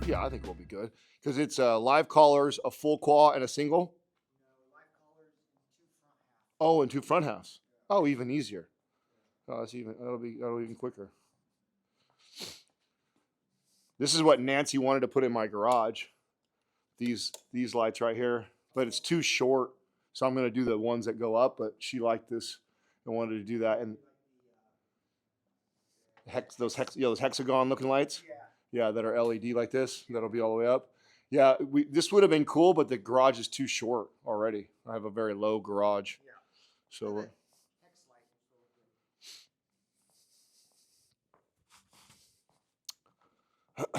Yeah, I think we'll be good because it's live callers, a full quad, and a single. Oh, and two front halves. Oh, even easier. Oh, that's even that'll be even quicker. This is what Nancy wanted to put in my garage. These lights right here, but it's too short, so I'm gonna do the ones that go up. But she liked this and wanted to do that. And those hexagon looking lights. Yeah, that are LED like this. That'll be all the way up. Yeah, this would have been cool, but the garage is too short already. I have a very low garage, so I'm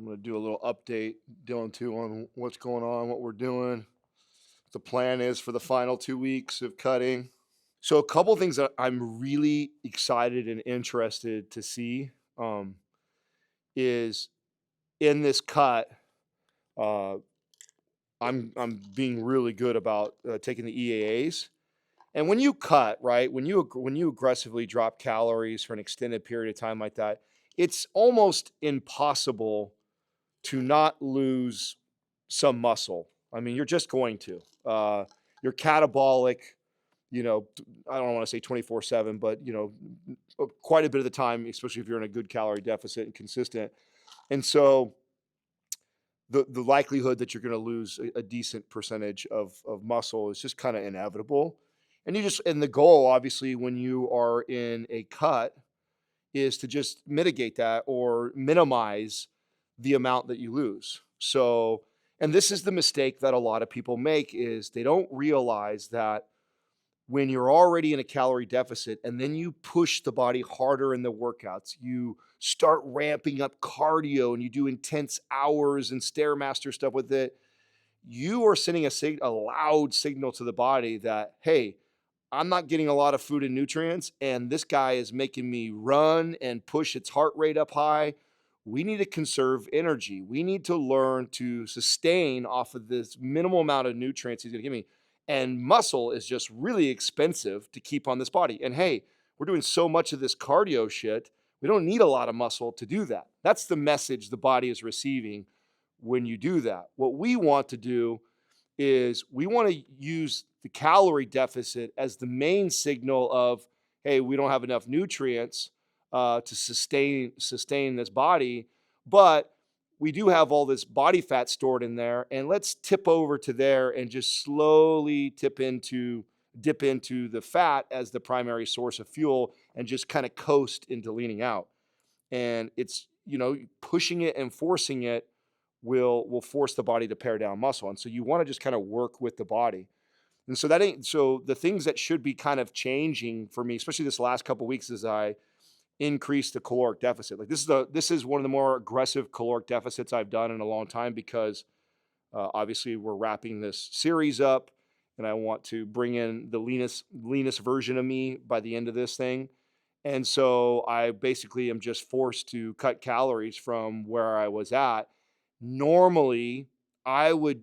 gonna do a little update, Dylan, too, on what's going on, what we're doing. What the plan is for the final 2 weeks of cutting. So a couple things that I'm really excited and interested to see is in this cut. Uh, I'm being really good about taking the EAAs. And when you cut, right, when you aggressively drop calories for an extended period of time like that, it's almost impossible to not lose some muscle. I mean, you're just going to. You're catabolic, I don't want to say 24/7, but quite a bit of the time, especially if you're in a good calorie deficit and consistent. And so the likelihood that you're going to lose a decent percentage of muscle is just kind of inevitable. And the goal, obviously, when you are in a cut, is to just mitigate that or minimize the amount that you lose. So, and this is the mistake that a lot of people make is they don't realize that when you're already in a calorie deficit and then you push the body harder in the workouts, you start ramping up cardio and you do intense hours and stairmaster stuff with it, you are sending a loud signal to the body that, hey, I'm not getting a lot of food and nutrients, and this guy is making me run and push its heart rate up high. We need to conserve energy. We need to learn to sustain off of this minimal amount of nutrients he's going to give me. And muscle is just really expensive to keep on this body. And hey, we're doing so much of this cardio shit. We don't need a lot of muscle to do that. That's the message the body is receiving when you do that. What we want to do is we want to use the calorie deficit as the main signal of, hey, we don't have enough nutrients to sustain this body, but we do have all this body fat stored in there, and let's tip over to there and just slowly dip into the fat as the primary source of fuel and just kind of coast into leaning out. And it's, pushing it and forcing it will force the body to pare down muscle. And so you want to just kind of work with the body. And so the things that should be kind of changing for me, especially this last couple of weeks, as I increase the caloric deficit. Like this is one of the more aggressive caloric deficits I've done in a long time because obviously we're wrapping this series up and I want to bring in the leanest version of me by the end of this thing. And so I basically am just forced to cut calories from where I was at. Normally, I would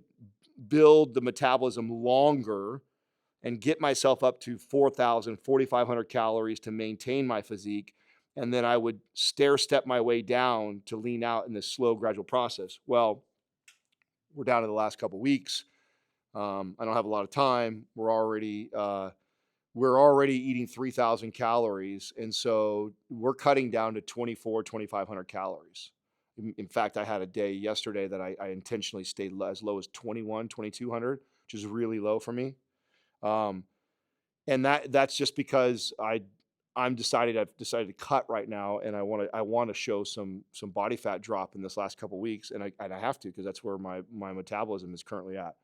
build the metabolism longer and get myself up to 4,000, 4,500 calories to maintain my physique. And then I would stair step my way down to lean out in this slow, gradual process. Well, we're down to the last couple of weeks. I don't have a lot of time. We're already eating 3,000 calories. And so we're cutting down to 2,500 calories. In fact, I had a day yesterday that I intentionally stayed as low as 2,200, which is really low for me. And that's just because I've decided to cut right now, and I want to show some body fat drop in this last couple of weeks, and I have to because that's where my metabolism is currently at.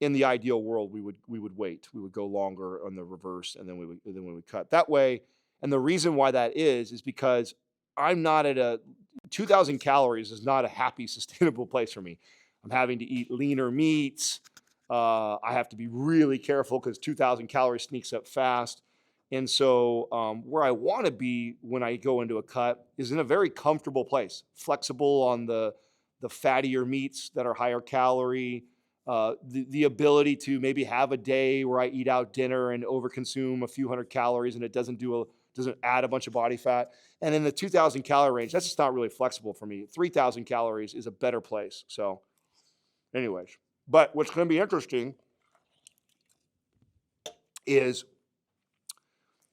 In the ideal world, we would wait. We would go longer on the reverse, and then we would cut that way. And the reason why that is because I'm not at 2,000 calories is not a happy, sustainable place for me. I'm having to eat leaner meats. I have to be really careful because 2,000 calories sneaks up fast. And so where I want to be when I go into a cut is in a very comfortable place, flexible on the fattier meats that are higher calorie, the ability to maybe have a day where I eat out dinner and overconsume a few hundred calories and it doesn't do doesn't add a bunch of body fat. And in the 2,000 calorie range, that's just not really flexible for me. 3,000 calories is a better place. So anyways, but what's going to be interesting is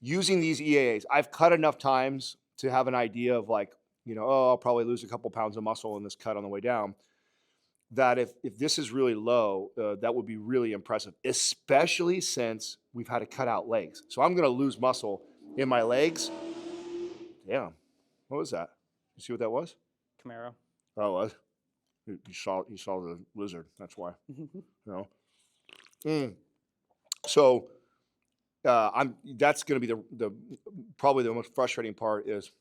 using these EAAs. I've cut enough times to have an idea of like, I'll probably lose a couple pounds of muscle in this cut on the way down. That if this is really low, that would be really impressive, especially since we've had to cut out legs. So I'm going to lose muscle in my legs. Damn, what was that? You see what that was? Camaro. Oh, it was. You saw the lizard. That's why. So that's going to be the probably the most frustrating part is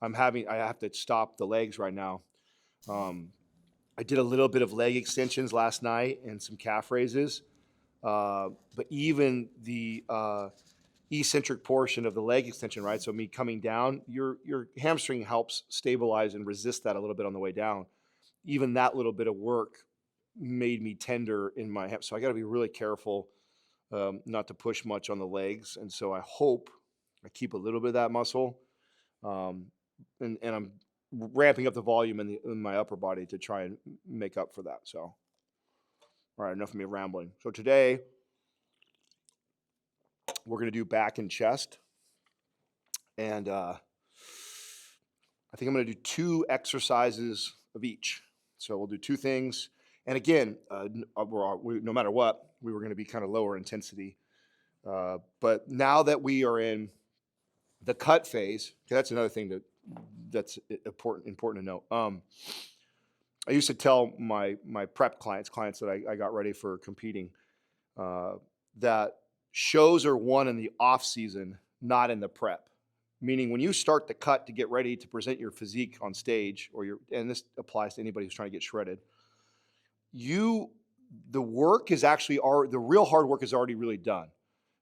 I have to stop the legs right now. I did a little bit of leg extensions last night and some calf raises, but even the eccentric portion of the leg extension, right? So me coming down, your hamstring helps stabilize and resist that a little bit on the way down. Even that little bit of work made me tender in my hip. So I got to be really careful not to push much on the legs. And so I hope I keep a little bit of that muscle. And I'm ramping up the volume in my upper body to try and make up for that. So, all right, enough of me rambling. So today we're going to do back and chest. And I think I'm going to do 2 exercises of each. So we'll do 2 things. And again, no matter what, we were going to be kind of lower intensity. But now that we are in the cut phase, that's another thing that's important to know. I used to tell my prep clients that I got ready for competing, that shows are won in the off season, not in the prep. Meaning when you start the cut to get ready to present your physique on stage, and this applies to anybody who's trying to get shredded, the work is actually the real hard work is already really done.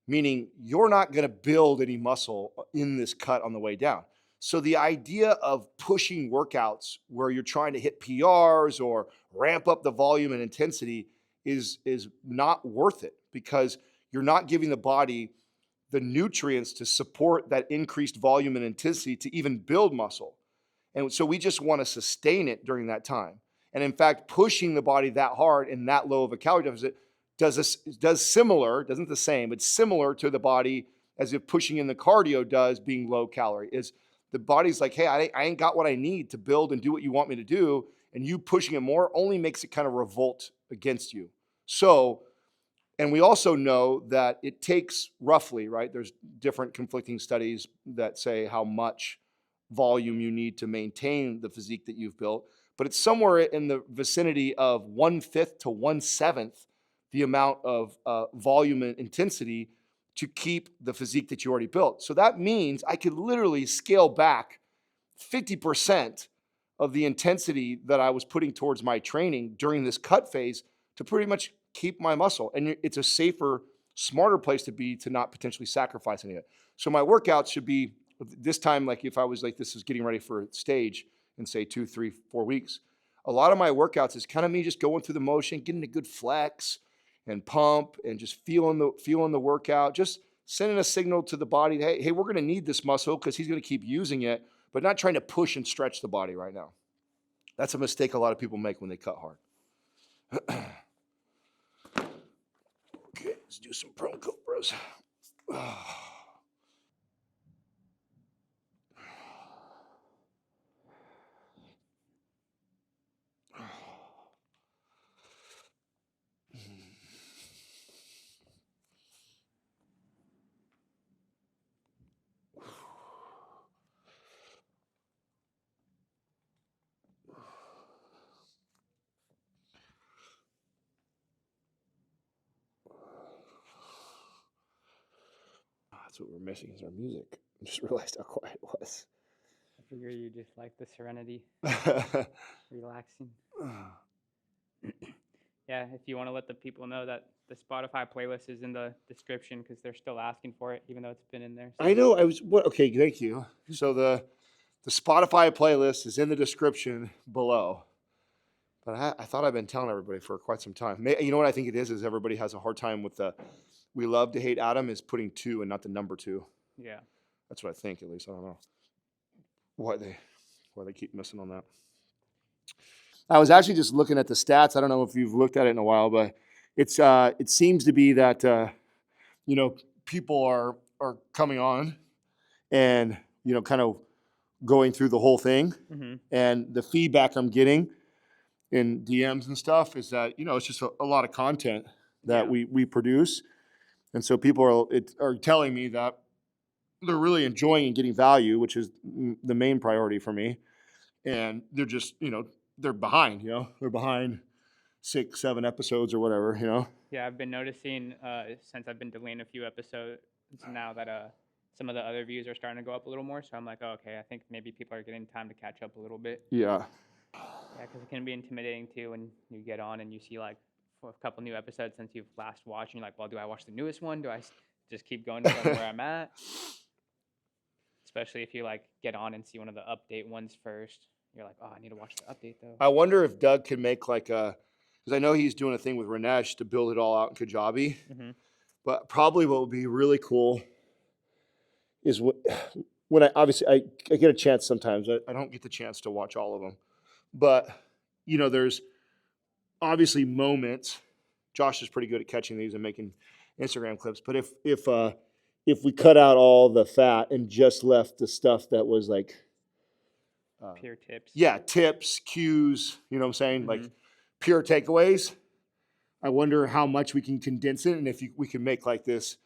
Meaning you're not going to build any muscle in this cut on the way down. So the idea of pushing workouts where you're trying to hit PRs or ramp up the volume and intensity is not worth it, because you're not giving the body the nutrients to support that increased volume and intensity to even build muscle. And so we just want to sustain it during that time. And in fact, pushing the body that hard and that low of a calorie deficit doesn't the same, but similar to the body as if pushing in the cardio does, being low calorie. Is the body's like, hey, I ain't got what I need to build and do what you want me to do, and you pushing it more only makes it kind of revolt against you. So, and we also know that it takes roughly, right? There's different conflicting studies that say how much volume you need to maintain the physique that you've built, but it's somewhere in the vicinity of 1/5 to 1/7 the amount of volume and intensity to keep the physique that you already built. So that means I could literally scale back 50% of the intensity that I was putting towards my training during this cut phase to pretty much keep my muscle. And it's a safer, smarter place to be to not potentially sacrifice any of it. So my workouts should be this time, like if I was like, this is getting ready for a stage in say 2, 3, 4 weeks, a lot of my workouts is kind of me just going through the motion, getting a good flex and pump and just feeling the workout, just sending a signal to the body, hey, we're going to need this muscle because he's going to keep using it, but not trying to push and stretch the body right now. That's a mistake a lot of people make when they cut hard. Okay, let's do some prone cobras. That's what we're missing is our music. I just realized how quiet it was. I figure you just like the serenity, relaxing. Yeah, if you want to let the people know that the Spotify playlist is in the description because they're still asking for it, even though it's been in there. So. I know. Okay, thank you. So the Spotify playlist is in the description below. But I thought I've been telling everybody for quite some time. You know what I think it is everybody has a hard time with we love to hate Adam is putting 2 and not the number 2. Yeah. That's what I think, at least. I don't know why they keep missing on that. I was actually just looking at the stats. I don't know if you've looked at it in a while, but it seems to be that people are coming on and kind of going through the whole thing, and the feedback I'm getting in DMs and stuff is that it's just a lot of content that we produce, and so people are telling me that they're really enjoying and getting value, which is the main priority for me, and they're just they're behind, they're behind 6-7 episodes or whatever, Yeah, I've been noticing since I've been delaying a few episodes now that some of the other views are starting to go up a little more. So I'm like, oh, okay, I think maybe people are getting time to catch up a little bit. Yeah, because it can be intimidating too when you get on and you see like a couple new episodes since you've last watched, and you're like, well, do I watch the newest one? Do I just keep going from where I'm at? Especially if you like get on and see one of the update ones first. You're like, oh, I need to watch the update though. I wonder if Doug can make like because I know he's doing a thing with Ranesh to build it all out in Kajabi. But probably what would be really cool is when I get a chance sometimes. I don't get the chance to watch all of them, but there's obviously moments. Josh is pretty good at catching these and making Instagram clips. But if we cut out all the fat and just left the stuff that was like pure tips. Yeah, tips, cues, you know what I'm saying? Like pure takeaways. I wonder how much we can condense it, and if we can make like this,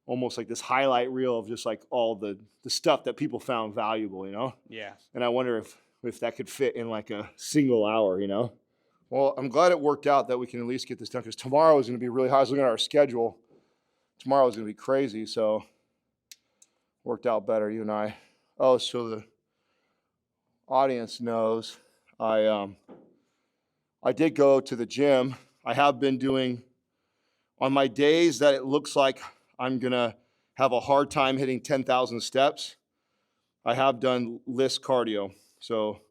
almost like this highlight reel of just like all the stuff that people found valuable, Yeah. And I wonder if that could fit in like a single hour, Well, I'm glad it worked out that we can at least get this done, because tomorrow is going to be really hard. I was looking at our schedule. Tomorrow is going to be crazy, so worked out better, you and I. Oh, so the audience knows I did go to the gym. I have been doing, on my days that it looks like I'm gonna have a hard time hitting 10,000 steps, I have done list cardio, so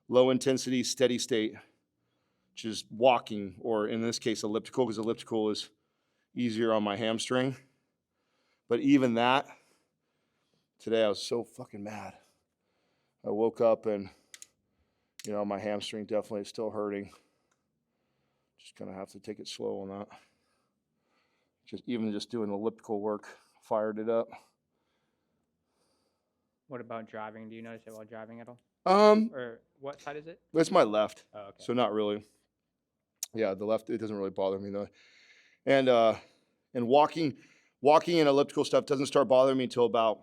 low intensity, steady state, which is walking, or in this case elliptical, because elliptical is easier on my hamstring. But even that, today I was so fucking mad. I woke up and my hamstring definitely is still hurting. Just gonna have to take it slow on that. Just doing elliptical work fired it up. What about driving? Do you notice it while driving at all? Or what side is it? It's my left. Oh, okay. So not really. Yeah, the left, it doesn't really bother me though. And walking and elliptical stuff doesn't start bothering me until about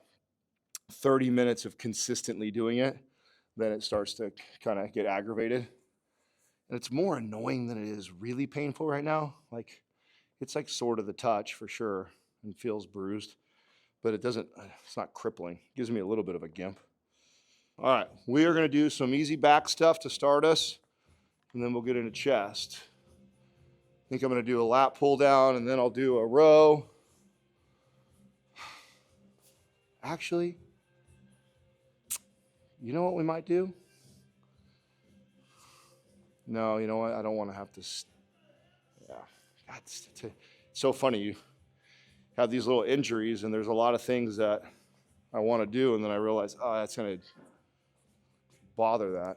30 minutes of consistently doing it. Then it starts to kind of get aggravated. And it's more annoying than it is really painful right now. Like, it's like sort of the touch for sure and feels bruised, but it's not crippling. It gives me a little bit of a gimp. All right, we are gonna do some easy back stuff to start us, and then we'll get into chest. I think I'm gonna do a lat pull down, and then I'll do a row. Actually, you know what we might do? No, you know what? I don't want to have to. Yeah, God, it's so funny. You have these little injuries, and there's a lot of things that I want to do, and then I realize, oh, that's going to bother that.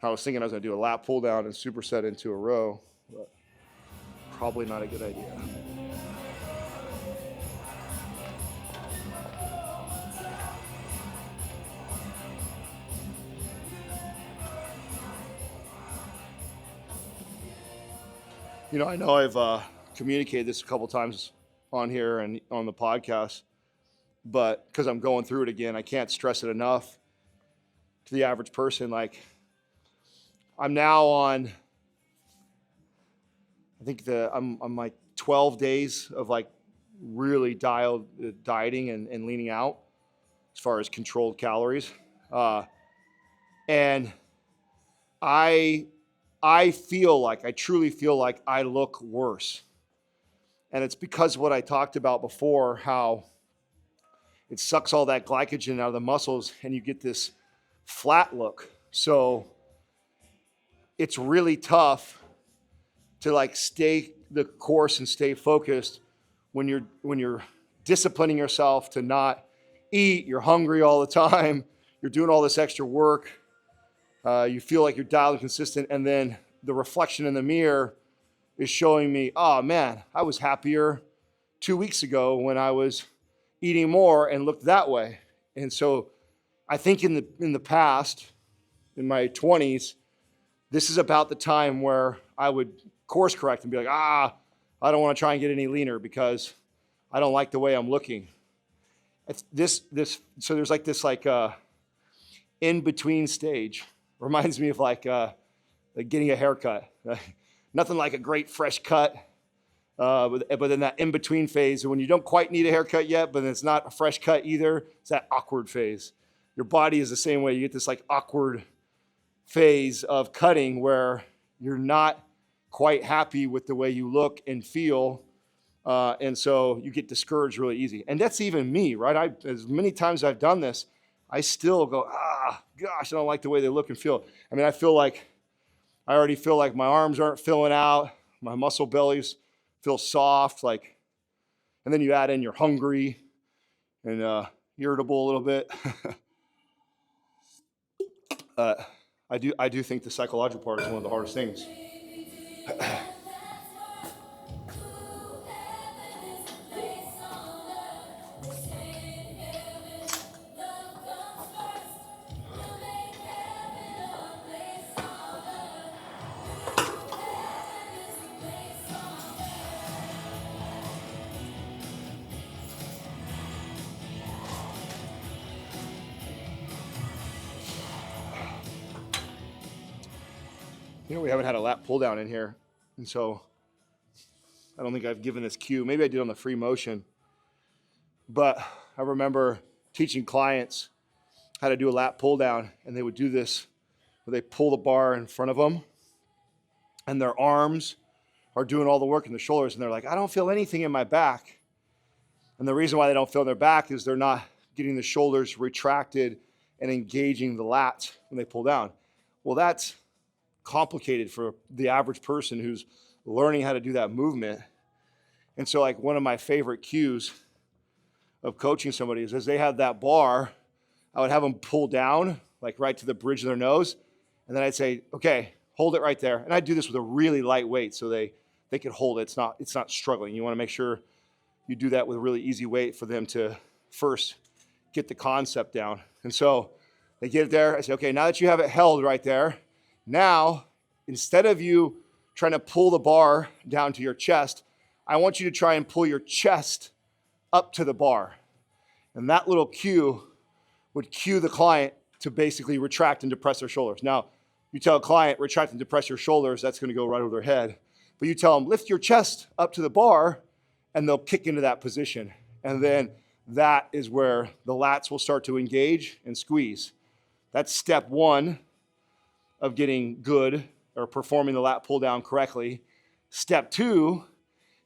I was thinking I was going to do a lat pull down and superset into a row, but probably not a good idea. I know I've communicated this a couple times on here and on the podcast, but because I'm going through it again, I can't stress it enough to the average person. Like, I'm now on, I think I'm like 12 days of like really dieting and leaning out as far as controlled calories. And I truly feel like I look worse. And it's because of what I talked about before, how it sucks all that glycogen out of the muscles and you get this flat look. So it's really tough to like stay the course and stay focused when you're disciplining yourself to not eat, you're hungry all the time, you're doing all this extra work, you feel like you're dialed and consistent, and then the reflection in the mirror is showing me, oh man, I was happier 2 weeks ago when I was eating more and looked that way. And so I think in the past, in my 20s, this is about the time where I would course correct and be like, I don't want to try and get any leaner because I don't like the way I'm looking. It's so there's like this in between stage. Reminds me of like getting a haircut. Nothing like a great fresh cut, but then that in between phase, when you don't quite need a haircut yet, but it's not a fresh cut either, it's that awkward phase. Your body is the same way. You get this like awkward phase of cutting where you're not quite happy with the way you look and feel. And so you get discouraged really easy. And that's even me, right? As many times I've done this, I still go, gosh, I don't like the way they look and feel. I mean, I already feel like my arms aren't filling out, my muscle bellies feel soft, and then you add in you're hungry and irritable a little bit. I do think the psychological part is one of the hardest things. We haven't had a lat pull down in here, and so I don't think I've given this cue. Maybe I did on the free motion, but I remember teaching clients how to do a lat pull down, and they would do this where they pull the bar in front of them, and their arms are doing all the work in the shoulders, and they're like, I don't feel anything in my back. And the reason why they don't feel in their back is they're not getting the shoulders retracted and engaging the lats when they pull down. Well, that's complicated for the average person who's learning how to do that movement. And so like one of my favorite cues of coaching somebody is as they have that bar, I would have them pull down like right to the bridge of their nose. And then I'd say, okay, hold it right there. And I'd do this with a really light weight so they could hold it. It's not struggling. You want to make sure you do that with a really easy weight for them to first get the concept down. And so they get it there. I say, okay, now that you have it held right there, now, instead of you trying to pull the bar down to your chest, I want you to try and pull your chest up to the bar. And that little cue would cue the client to basically retract and depress their shoulders. Now, you tell a client, retract and depress your shoulders, that's going to go right over their head. But you tell them, lift your chest up to the bar, and they'll kick into that position. And then that is where the lats will start to engage and squeeze. That's step one of getting good or performing the lat pull down correctly. Step two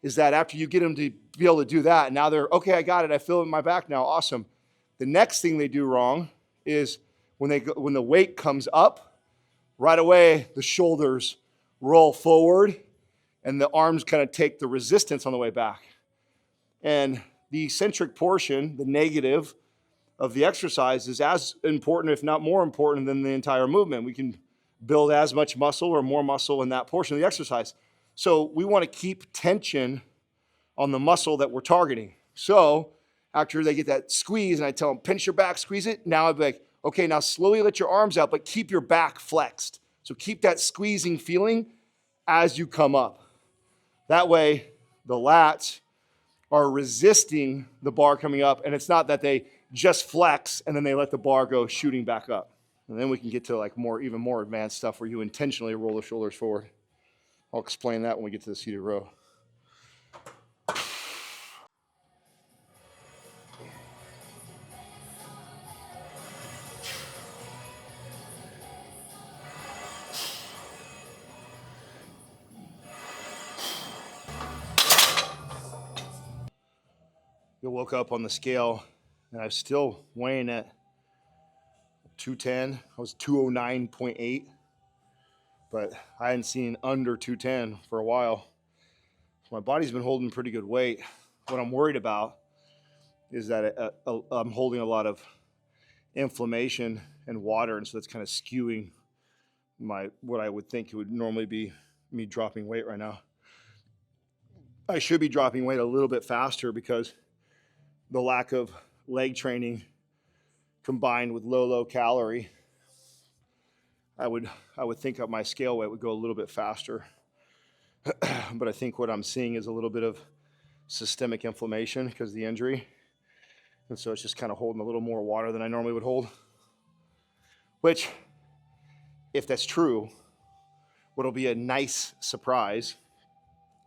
is that after you get them to be able to do that, now they're, okay, I got it, I feel it in my back now, awesome. The next thing they do wrong is when the weight comes up, right away the shoulders roll forward and the arms kind of take the resistance on the way back. And the eccentric portion, the negative of the exercise, is as important, if not more important, than the entire movement. We can build as much muscle or more muscle in that portion of the exercise. So we want to keep tension on the muscle that we're targeting. So after they get that squeeze and I tell them, pinch your back, squeeze it, now I'd be like, okay, now slowly let your arms out, but keep your back flexed. So keep that squeezing feeling as you come up. That way, the lats are resisting the bar coming up, and it's not that they just flex and then they let the bar go shooting back up. And then we can get to like even more advanced stuff where you intentionally roll the shoulders forward. I'll explain that when we get to the seated row. You woke up on the scale and I was still weighing at 210. I was 209.8, but I hadn't seen under 210 for a while. So my body's been holding pretty good weight. What I'm worried about is that I'm holding a lot of inflammation and water, and so that's kind of skewing what I would think it would normally be me dropping weight right now. I should be dropping weight a little bit faster because the lack of leg training combined with low calorie, I would think up my scale weight would go a little bit faster. But I think what I'm seeing is a little bit of systemic inflammation because of the injury. And so it's just kind of holding a little more water than I normally would hold. Which, if that's true, what'll be a nice surprise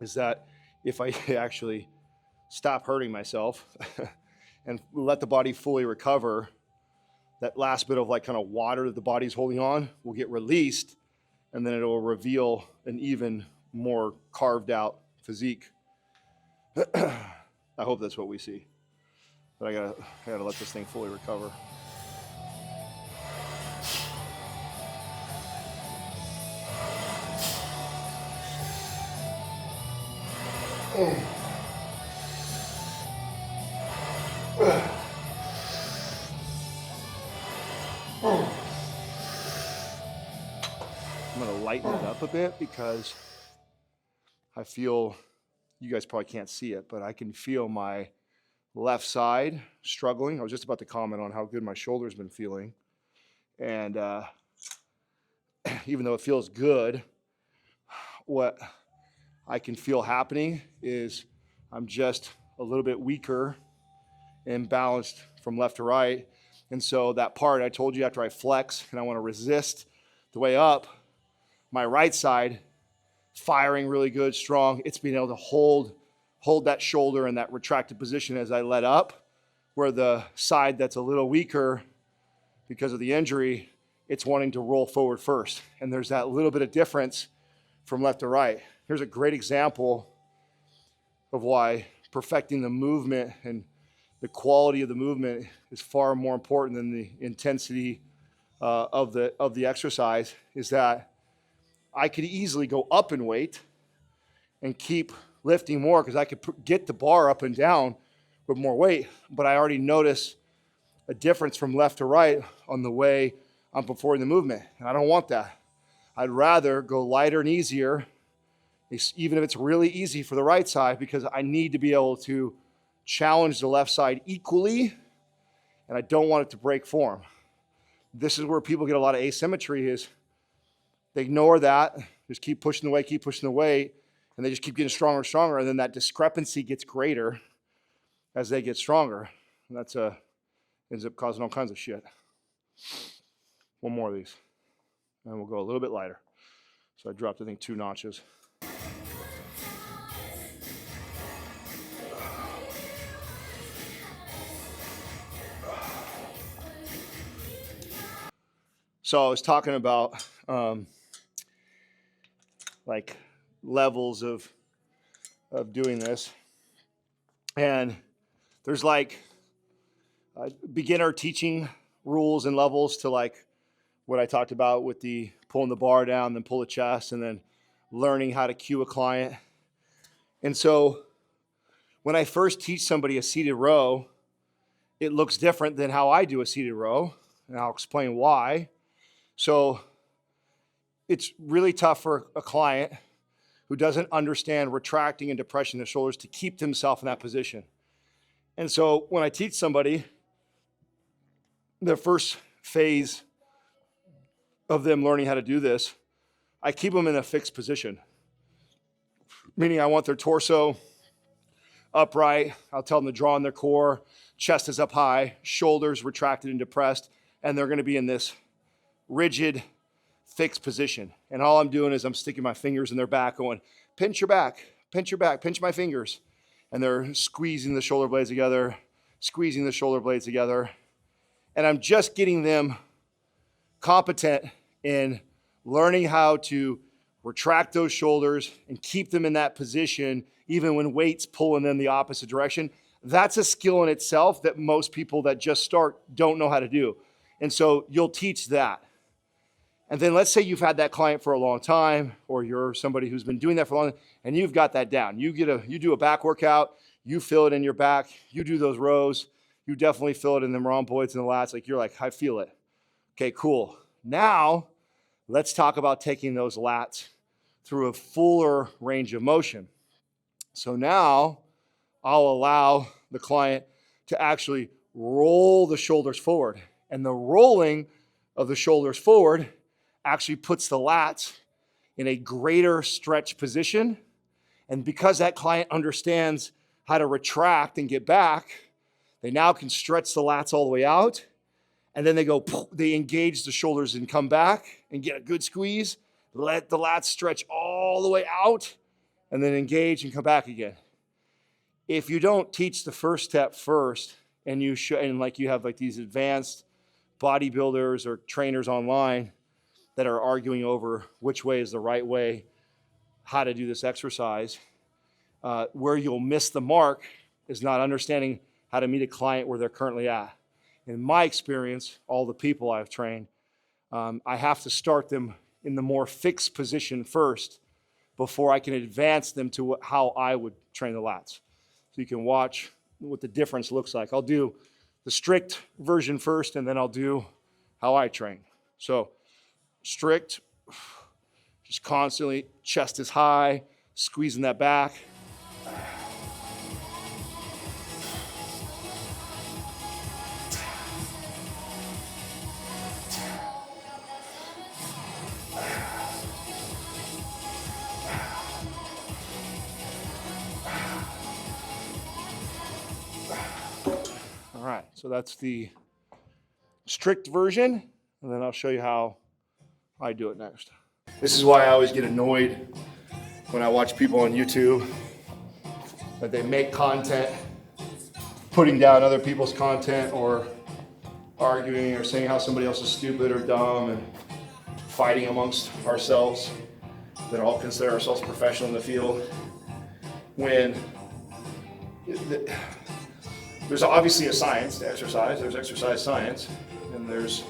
is that if I actually stop hurting myself and let the body fully recover, that last bit of like kind of water that the body's holding on will get released, and then it'll reveal an even more carved out physique. I hope that's what we see. But I gotta let this thing fully recover. I'm gonna lighten it up a bit because I feel, you guys probably can't see it, but I can feel my left side struggling. I was just about to comment on how good my shoulder's been feeling. And even though it feels good, what I can feel happening is I'm just a little bit weaker and balanced from left to right. And so that part I told you after I flex and I want to resist the way up, my right side firing really good, strong. It's being able to hold that shoulder in that retracted position as I let up, where the side that's a little weaker because of the injury, it's wanting to roll forward first. And there's that little bit of difference from left to right. Here's a great example of why perfecting the movement and the quality of the movement is far more important than the intensity of the exercise, is that I could easily go up in weight and keep lifting more because I could get the bar up and down with more weight, but I already notice a difference from left to right on the way I'm performing the movement, and I don't want that. I'd rather go lighter and easier, even if it's really easy for the right side, because I need to be able to challenge the left side equally, and I don't want it to break form. This is where people get a lot of asymmetry, is they ignore that, just keep pushing the weight, and they just keep getting stronger and stronger, and then that discrepancy gets greater as they get stronger. And that's ends up causing all kinds of shit. One more of these, and we'll go a little bit lighter. So I dropped, I think, 2 notches. So I was talking about like levels of doing this, and there's like beginner teaching rules and levels to like what I talked about with the pulling the bar down, then pull the chest, and then learning how to cue a client. And so when I first teach somebody a seated row, it looks different than how I do a seated row, and I'll explain why. So it's really tough for a client who doesn't understand retracting and depressing the shoulders to keep themselves in that position. And so when I teach somebody, the first phase of them learning how to do this, I keep them in a fixed position. Meaning I want their torso upright. I'll tell them to draw on their core, chest is up high, shoulders retracted and depressed, and they're going to be in this rigid, fixed position. And all I'm doing is I'm sticking my fingers in their back going, pinch your back, pinch my fingers. And they're squeezing the shoulder blades together, And I'm just getting them competent in learning how to retract those shoulders and keep them in that position, even when weight's pulling them the opposite direction. That's a skill in itself that most people that just start don't know how to do. And so you'll teach that. And then let's say you've had that client for a long time, or you're somebody who's been doing that for a long time, and you've got that down. You do a back workout, you feel it in your back, you do those rows, You definitely feel it in the rhomboids and the lats. Like you're like, I feel it. Okay, cool. Now, let's talk about taking those lats through a fuller range of motion. So now I'll allow the client to actually roll the shoulders forward. And the rolling of the shoulders forward actually puts the lats in a greater stretch position. And because that client understands how to retract and get back, they now can stretch the lats all the way out. And then they engage the shoulders and come back and get a good squeeze. Let the lats stretch all the way out and then engage and come back again. If you don't teach the first step first, and you have like these advanced bodybuilders or trainers online that are arguing over which way is the right way, how to do this exercise, where you'll miss the mark is not understanding how to meet a client where they're currently at. In my experience, all the people I've trained, I have to start them in the more fixed position first before I can advance them to how I would train the lats. So you can watch what the difference looks like. I'll do the strict version first, and then I'll do how I train. So strict, just constantly, chest is high, squeezing that back. All right, so that's the strict version, and then I'll show you how I do it next. This is why I always get annoyed when I watch people on YouTube that they make content putting down other people's content or arguing or saying how somebody else is stupid or dumb and fighting amongst ourselves that all consider ourselves professional in the field, when there's obviously a science to exercise. There's exercise science, and there's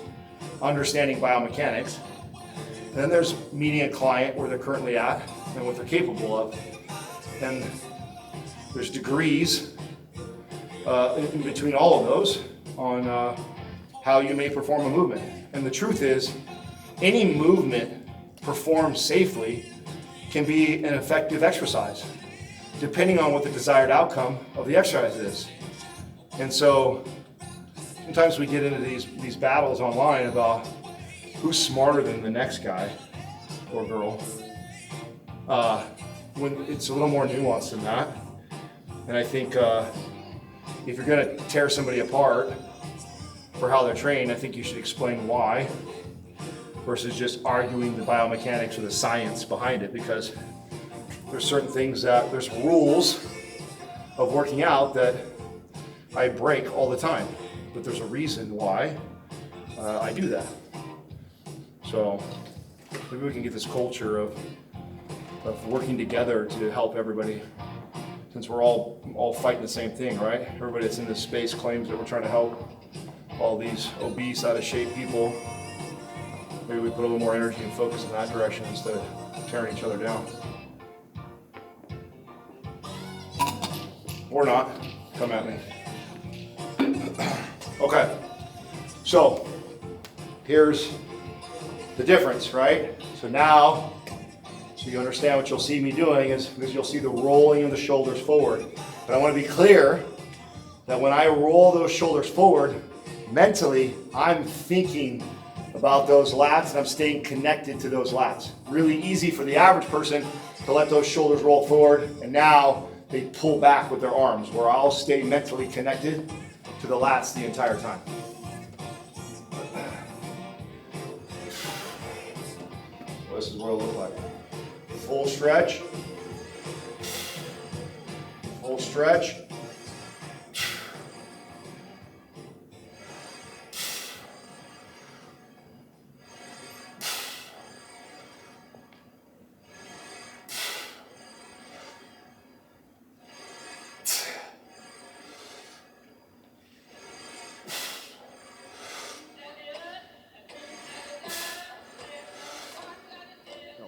understanding biomechanics, and then there's meeting a client where they're currently at and what they're capable of. And there's degrees in between all of those on how you may perform a movement. And the truth is, any movement performed safely can be an effective exercise, depending on what the desired outcome of the exercise is. And so sometimes we get into these battles online about who's smarter than the next guy or girl, when it's a little more nuanced than that. And I think if you're going to tear somebody apart for how they're trained, I think you should explain why, versus just arguing the biomechanics or the science behind it, because there's certain things there's rules of working out that I break all the time, but there's a reason why I do that. So maybe we can get this culture of working together to help everybody, since we're all fighting the same thing, right? Everybody that's in this space claims that we're trying to help all these obese, out of shape people. Maybe we put a little more energy and focus in that direction instead of tearing each other down. Or not. Come at me. Okay, so here's the difference, right? So now, so you understand what you'll see me doing is you'll see the rolling of the shoulders forward. But I want to be clear that when I roll those shoulders forward, mentally, I'm thinking about those lats and I'm staying connected to those lats. Really easy for the average person to let those shoulders roll forward, and now they pull back with their arms, where I'll stay mentally connected to the lats the entire time. This is what it'll look like. Full stretch. Full stretch.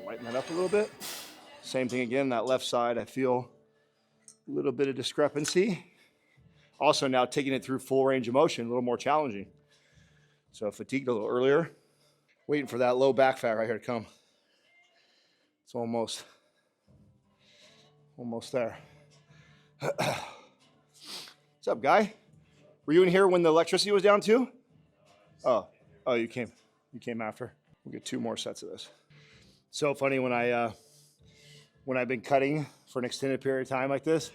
Lighten that up a little bit. Same thing again, that left side, I feel a little bit of discrepancy. Also now taking it through full range of motion, a little more challenging. So fatigued a little earlier. Waiting for that low back fat right here to come. It's almost there. What's up, guy? Were you in here when the electricity was down too? Oh, you came after. We'll get 2 more sets of this. So funny when I've been cutting for an extended period of time like this.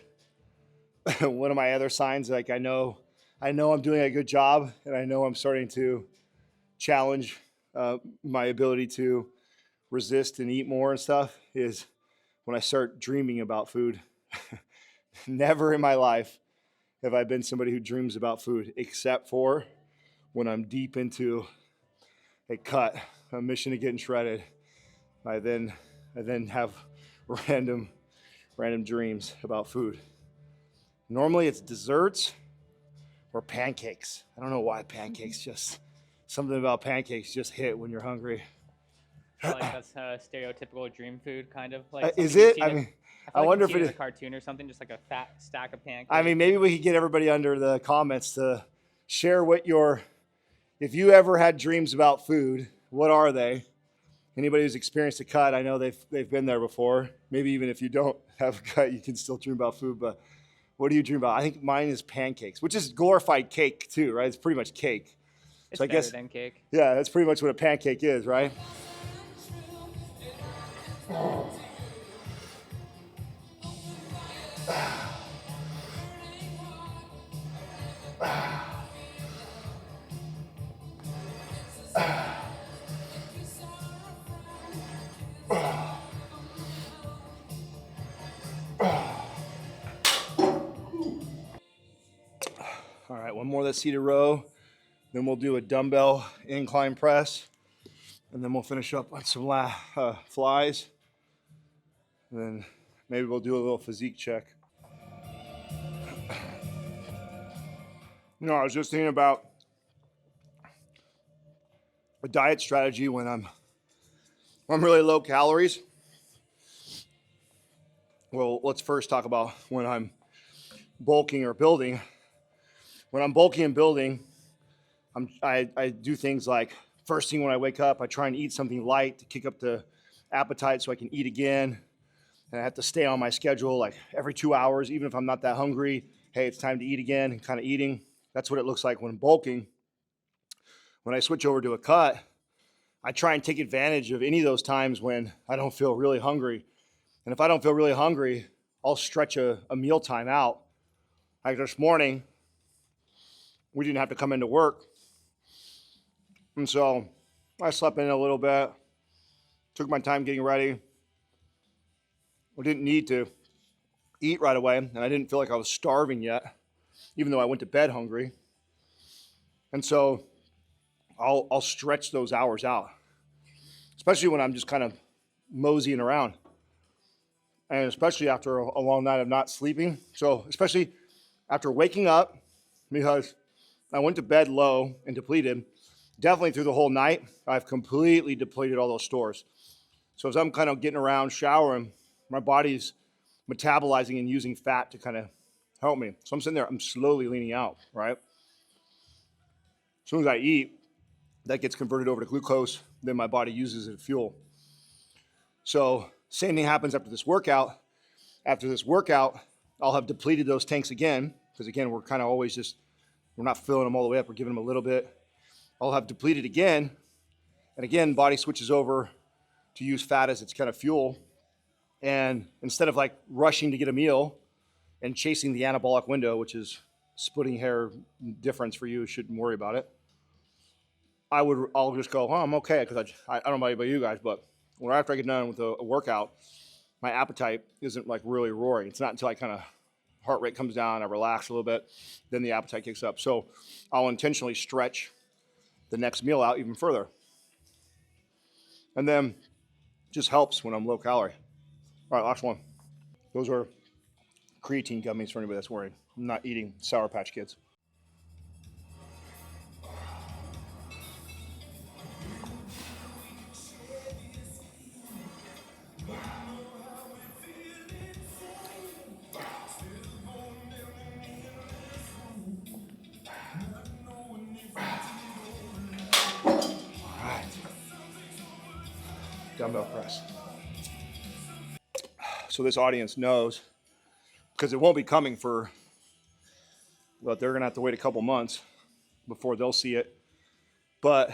One of my other signs, like I know I'm doing a good job, and I know I'm starting to challenge my ability to resist and eat more and stuff, is when I start dreaming about food. Never in my life have I been somebody who dreams about food, except for when I'm deep into a cut, a mission to getting shredded. I then have random dreams about food. Normally it's desserts or pancakes. I don't know why pancakes, just something about pancakes just hit when you're hungry. I feel like that's a stereotypical dream food, kind of like. Is it? I mean, I I wonder if it's it a cartoon or something, just like a fat stack of pancakes. I mean, maybe we could get everybody under the comments to share what if you ever had dreams about food, what are they? Anybody who's experienced a cut, I know they've been there before. Maybe even if you don't have a cut, you can still dream about food. But what do you dream about? I think mine is pancakes, which is glorified cake too, right? It's pretty much cake. It's so I better guess than cake. Yeah, that's pretty much what a pancake is, right? All right, one more of that seated row. Then we'll do a dumbbell incline press. And then we'll finish up on some flies. And then maybe we'll do a little physique check. I was just thinking about a diet strategy when I'm really low calories. Well, let's first talk about when I'm bulking or building. When I'm bulking and building, I do things like first thing when I wake up, I try and eat something light to kick up the appetite so I can eat again. And I have to stay on my schedule like every 2 hours, even if I'm not that hungry. Hey, it's time to eat again, and kind of eating. That's what it looks like when bulking. When I switch over to a cut, I try and take advantage of any of those times when I don't feel really hungry. And if I don't feel really hungry, I'll stretch a meal time out. Like this morning, we didn't have to come into work. And so I slept in a little bit, took my time getting ready. I didn't need to eat right away, and I didn't feel like I was starving yet, even though I went to bed hungry. And so I'll stretch those hours out, especially when I'm just kind of moseying around. And especially after a long night of not sleeping. So especially after waking up, because I went to bed low and depleted, definitely through the whole night, I've completely depleted all those stores. So as I'm kind of getting around, showering, my body's metabolizing and using fat to kind of help me. So I'm sitting there, I'm slowly leaning out, right? As soon as I eat, that gets converted over to glucose, then my body uses it as fuel. So same thing happens after this workout. After this workout, I'll have depleted those tanks again, because again, we're kind of always we're not filling them all the way up, we're giving them a little bit. I'll have depleted again, and again, body switches over to use fat as its kind of fuel. And instead of like rushing to get a meal and chasing the anabolic window, which is splitting hair difference for you, shouldn't worry about it. I'll just go, I'm okay, because I don't know about you guys, but after I get done with a workout, my appetite isn't like really roaring. It's not until I kind of heart rate comes down, I relax a little bit, then the appetite kicks up. So I'll intentionally stretch the next meal out even further. And then just helps when I'm low calorie. All right, last one. Those are creatine gummies for anybody that's worried. I'm not eating Sour Patch Kids. dumbbell press. So this audience knows, because it won't be coming for, well, they're gonna have to wait a couple months before they'll see it. But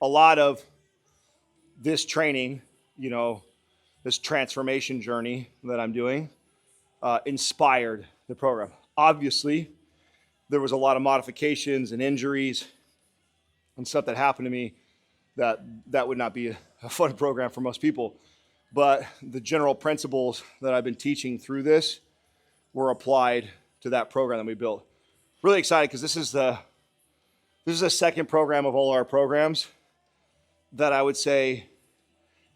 a lot of this training, you know, this transformation journey that I'm doing, inspired the program. Obviously, there was a lot of modifications and injuries and stuff that happened to me that would not be a fun program for most people. But the general principles that I've been teaching through this were applied to that program that we built. Really excited because this is the second program of all our programs that I would say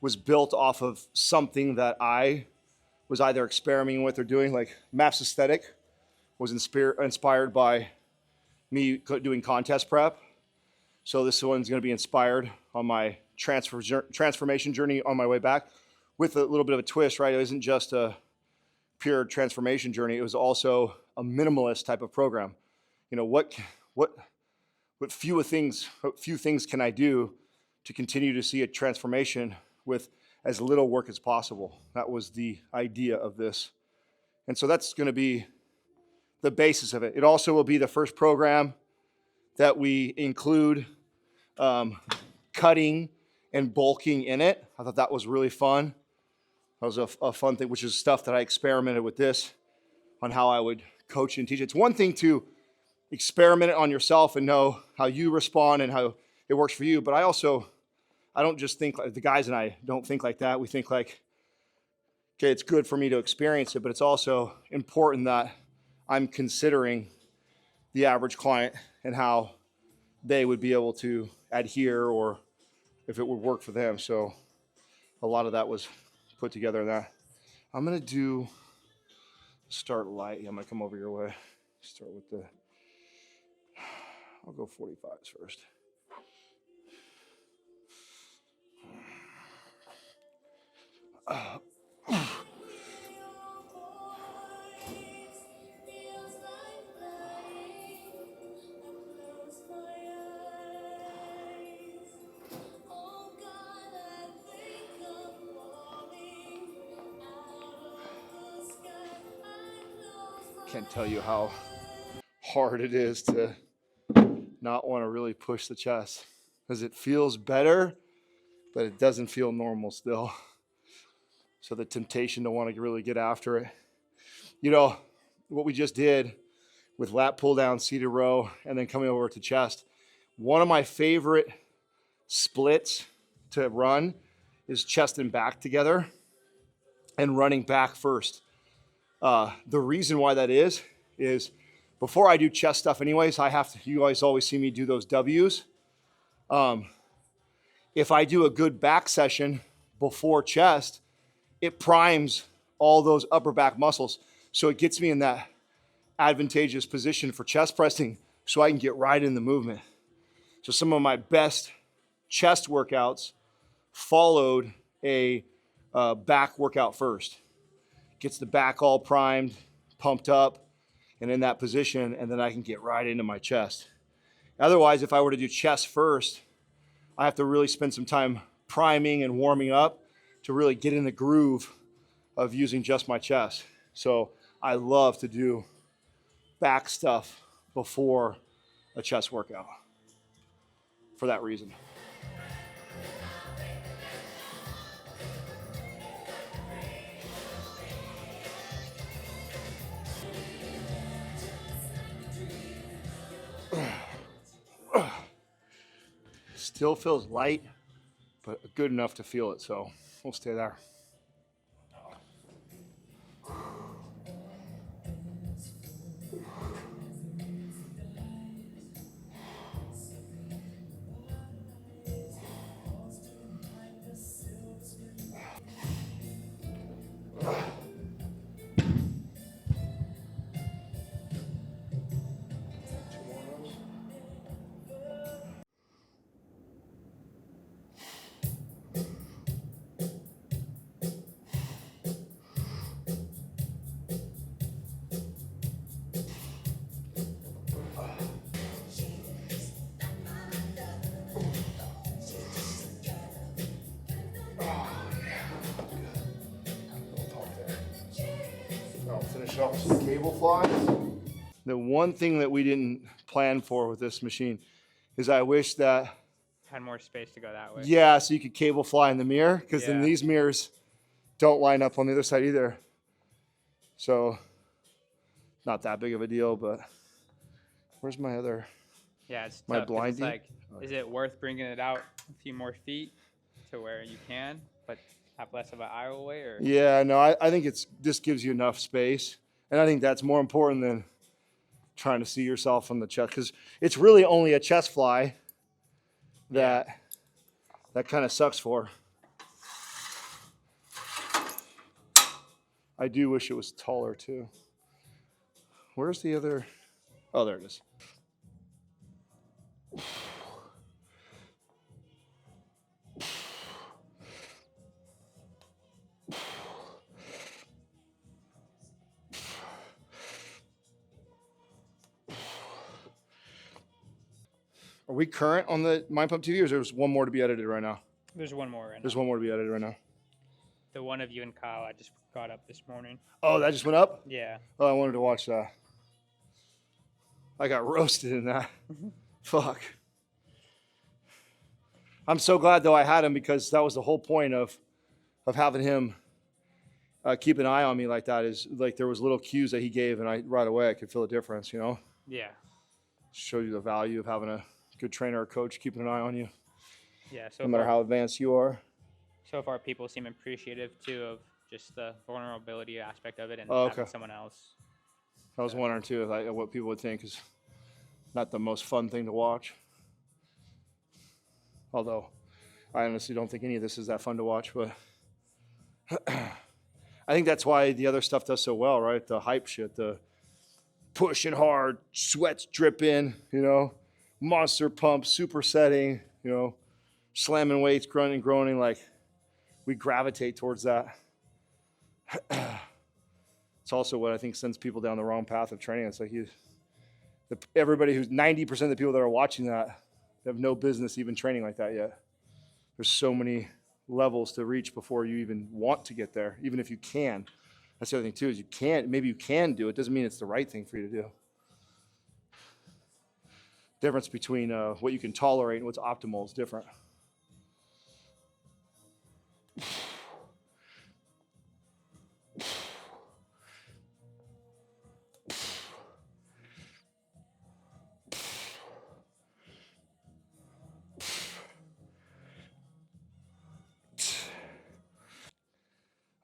was built off of something that I was either experimenting with or doing. Like MAPS Aesthetic was inspired by me doing contest prep. So this one's going to be inspired on my transformation journey on my way back, with a little bit of a twist, right? It isn't just a pure transformation journey. It was also a minimalist type of program. You know, what few things can I do to continue to see a transformation with as little work as possible? That was the idea of this. And so that's going to be the basis of it. It also will be the first program that we include cutting and bulking in it. I thought that was really fun. That was a fun thing, which is stuff that I experimented with this on how I would coach and teach. It's one thing to experiment it on yourself and know how you respond and how it works for you. But I don't just think like the guys and I don't think like that. We think like, okay, it's good for me to experience it, but it's also important that I'm considering the average client and how they would be able to adhere or if it would work for them. So a lot of that was put together in that. I'm going to start light. I'm going to come over your way. Start with I'll go 45s first. Can't tell you how hard it is to not want to really push the chest, because it feels better, but it doesn't feel normal still. So the temptation to want to really get after it. You know, what we just did with lat pull down, seated row, and then coming over to chest. One of my favorite splits to run is chest and back together and running back first. The reason why that is before I do chest stuff anyways, you guys always see me do those W's. If I do a good back session before chest, it primes all those upper back muscles. So it gets me in that advantageous position for chest pressing so I can get right in the movement. So some of my best chest workouts followed a back workout first. Gets the back all primed, pumped up, and in that position, and then I can get right into my chest. Otherwise, if I were to do chest first, I have to really spend some time priming and warming up to really get in the groove of using just my chest. So I love to do back stuff before a chest workout for that reason. Still feels light, but good enough to feel it, so we'll stay there. drop some cable flies. The one thing that we didn't plan for with this machine is I wish that Had more space to go that way. yeah, so you could cable fly in the mirror, because then Yeah. these mirrors don't line up on the other side either. So not that big of a deal, but where's my other? Yeah, it's My tough 'cause it's blinding? like, is it worth bringing it out a few more feet to where you can, but have less of an aisleway? Or Yeah, no, I think it's just gives you enough space, and I think that's more important than trying to see yourself on the chest, because it's really only a chest fly that kind of sucks for. I do wish it was taller too. Where's the other? Oh, there it is. Are we current on the Mind Pump TV, or there's one more to be edited right now? there's one more right now. There's one more to be edited right now. The one of you and Kyle I just got up this morning. Oh, that just went up? Yeah. Oh, I wanted to watch that. I got roasted in that. Fuck. I'm so glad though I had him, because that was the whole point of having him keep an eye on me like that. Is like there was little cues that he gave, and right away I could feel the difference. You know, Yeah. show you the value of having a good trainer or coach keeping an eye on you, Yeah. So no matter how advanced you are. so far people seem appreciative too of just the vulnerability aspect of it and Oh, having okay. someone else. I was wondering too what people would think is not the most fun thing to watch. Although I honestly don't think any of this is that fun to watch, but I think that's why the other stuff does so well, right? The hype shit, the pushing hard, sweats dripping, you know, monster pump, supersetting, you know, slamming weights, grunting, groaning. Like we gravitate towards that. It's also what I think sends people down the wrong path of training. It's like everybody who's 90% of the people that are watching that have no business even training like that yet. There's so many levels to reach before you even want to get there, even if you can. That's the other thing too, is maybe you can do it. Doesn't mean it's the right thing for you to do. Difference between what you can tolerate and what's optimal is different.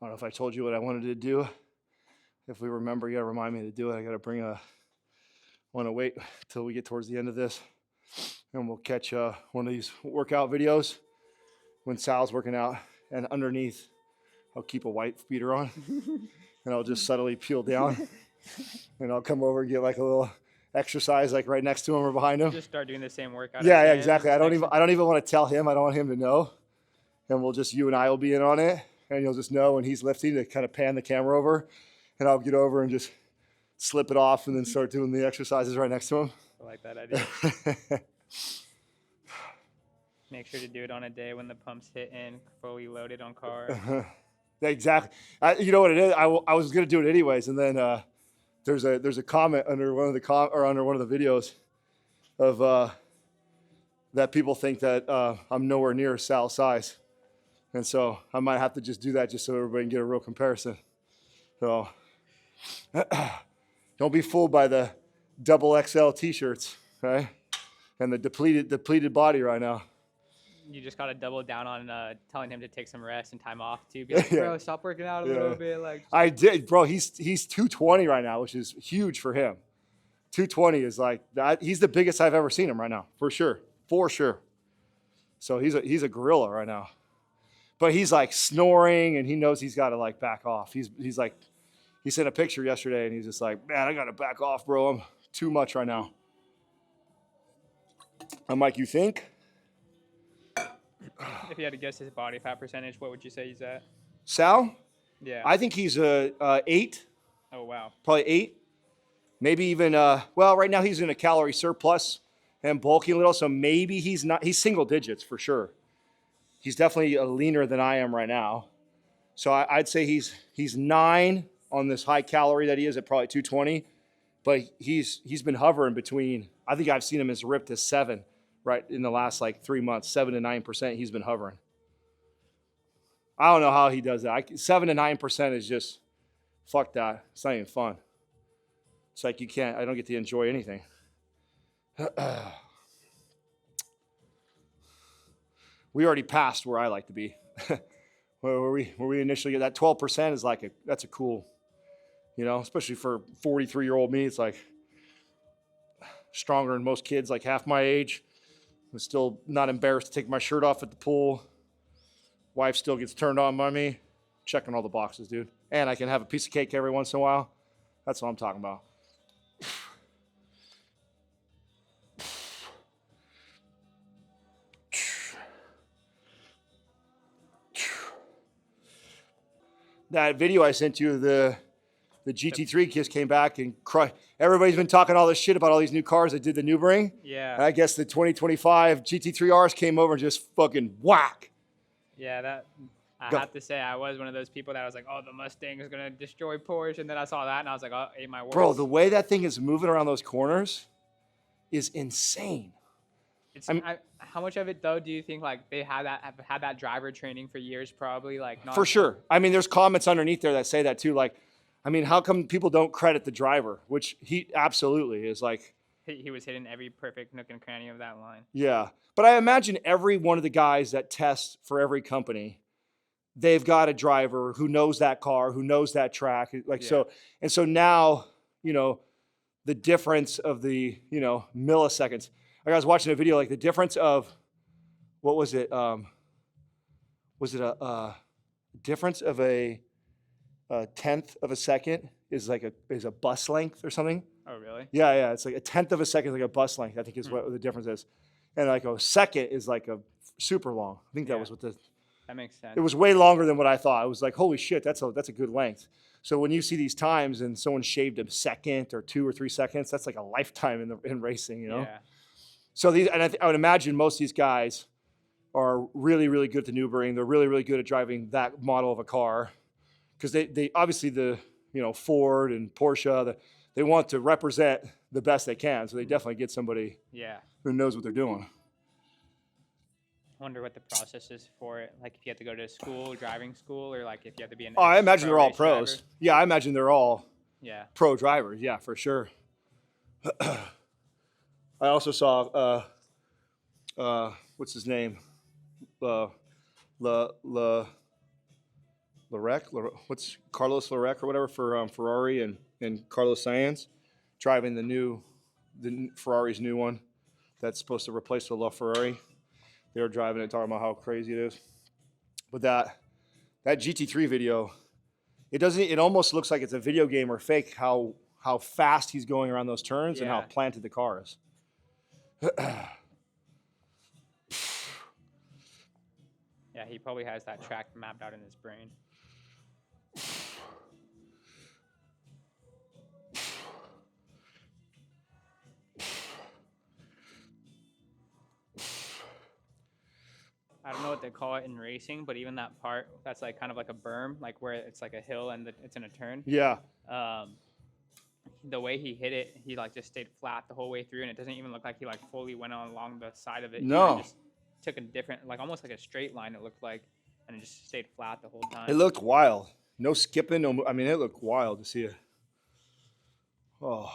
I don't know if I told you what I wanted to do. If we remember, you gotta remind me to do it. I gotta want to wait till we get towards the end of this, and we'll catch one of these workout videos when Sal's working out, and underneath I'll keep a white beater on, and I'll just subtly peel down, and I'll come over and get like a little exercise like right next to him or behind him. Just start doing the same workout. Yeah, again. exactly. I don't even want to tell him. I don't want him to know, and you and I will be in on it, and you'll just know when he's lifting to kind of pan the camera over, and I'll get over and just slip it off and then start doing the exercises right next to him. I like that idea. Make sure to do it on a day when the pump's hitting, fully loaded on carbs. Exactly. You know what it is? I was gonna do it anyways, and then there's a comment under one of the videos of that people think that I'm nowhere near Sal's size, and so I might have to just do that just so everybody can get a real comparison. So don't be fooled by the double XL T-shirts, right? And the depleted body right now. You just gotta double down on telling him to take some rest and time off too. Be like, bro, stop working out a little bit. Like I did, bro. He's 220 right now, which is huge for him. 220 is like that. He's the biggest I've ever seen him right now, for sure. So he's a gorilla right now. But he's like snoring, and he knows he's got to like back off. He's like, he sent a picture yesterday, and he's just like, man, I gotta back off, bro. I'm too much right now. I'm like, you think? if you had to guess his body fat percentage, what would you say he's at? Sal? Yeah. I think he's a 8. Oh wow. Probably 8. Maybe even well, right now he's in a calorie surplus and bulking a little, so maybe he's single digits for sure. He's definitely leaner than I am right now. So I'd say he's 9 on this high calorie that he is at probably 220, but he's been hovering between. I think I've seen him as ripped to 7 right in the last like 3 months, 7 to 9%. He's been hovering. I don't know how he does that. 7 to 9% is just fuck that. It's not even fun. It's like I don't get to enjoy anything. We already passed where I like to be. where we initially get that 12% is like that's a cool, especially for 43-year-old me. It's like stronger than most kids, like half my age. I'm still not embarrassed to take my shirt off at the pool. Wife still gets turned on by me. Checking all the boxes, dude. And I can have a piece of cake every once in a while. That's what I'm talking about. That video I sent you, the GT3 just came back and everybody's been talking all this shit about all these new cars that did the Newbury. Yeah. And I guess the 2025 GT3Rs came over and just fucking whack. Yeah, I have to say, I was one of those people that was like, oh, the Mustang is going to destroy Porsche. And then I saw that and I was like, oh, ate my words. Bro, the way that thing is moving around those corners is insane. How much of it, though, do you think like they have had that driver training for years, probably? Like, for sure. I mean, there's comments underneath there that say that too. Like, I mean, how come people don't credit the driver? Which he absolutely is like. He was hitting every perfect nook and cranny of that line. Yeah. But I imagine every one of the guys that test for every company, they've got a driver who knows that car, who knows that track. Like, so, and so now, the difference of the, milliseconds. Like I was watching a video, like the difference of, what was it? Was it a difference of a tenth of a second is a bus length or something? Oh, really? Yeah. It's like a tenth of a second is like a bus length, I think is what the difference is. And like a second is like a super long. I think that was what that makes sense. It was way longer than what I thought. I was like, holy shit, that's a good length. So when you see these times and someone shaved a second or 2 or 3 seconds, that's like a lifetime in racing, Yeah. So I would imagine most of these guys are really, really good at the Newbury. They're really, really good at driving that model of a car because they obviously Ford and Porsche, they want to represent the best they can. So they definitely get somebody who knows what they're doing. I wonder what the process is for it. Like if you have to go to school, driving school, or like if you have to be an I imagine they're all pros. Driver. Yeah, I imagine they're all pro drivers. Yeah, for sure. I also saw what's his name? What's Carlos Larec or whatever for Ferrari and Carlos Sainz driving the Ferrari's new one that's supposed to replace the LaFerrari. They were driving it, talking about how crazy it is. But that GT3 video, it almost looks like it's a video game or fake how fast he's going around those turns and how planted the car is. Yeah, he probably has that track mapped out in his brain. I don't know what they call it in racing, but even that part that's like kind of like a berm, like where it's like a hill and it's in a turn. Yeah. The way he hit it, he like just stayed flat the whole way through, and it doesn't even look like he like fully went along the side of it. No. He just took a different, like almost like a straight line. It looked like, and it just stayed flat the whole time. It looked wild. No skipping. It looked wild to see it. Oh.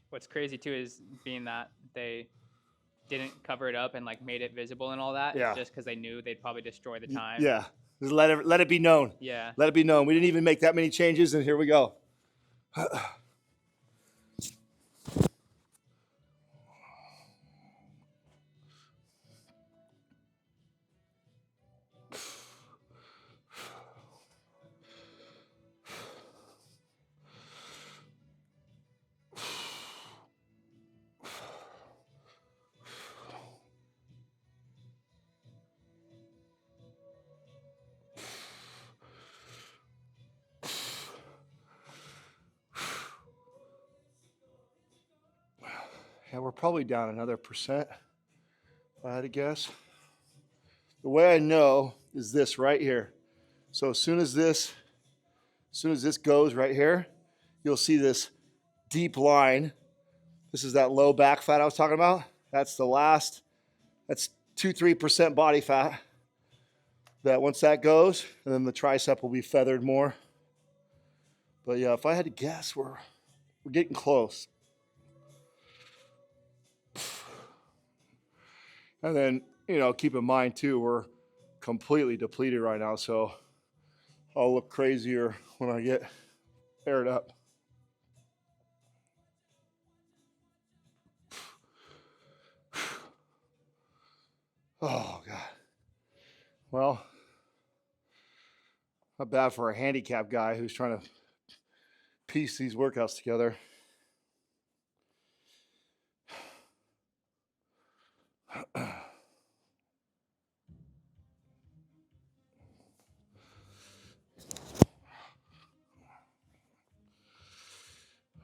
What's crazy too is being that they didn't cover it up and like made it visible and all that. Yeah. Just because they knew they'd probably destroy the time. Yeah. Just let it be known. Yeah. Let it be known. We didn't even make that many changes, and here we go. Yeah, we're probably down another %, if I had to guess. The way I know is this right here. So as soon as this As soon as this goes right here, you'll see this deep line. This is that low back fat I was talking about. That's the last, that's 2-3% body fat. That once that goes, and then the tricep will be feathered more. But yeah, if I had to guess, we're getting close. And then, keep in mind too, we're completely depleted right now, so I'll look crazier when I get aired up. Oh, God. Well, not bad for a handicapped guy who's trying to piece these workouts together.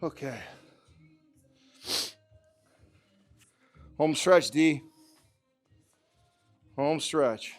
Okay. Home stretch, D. Home stretch.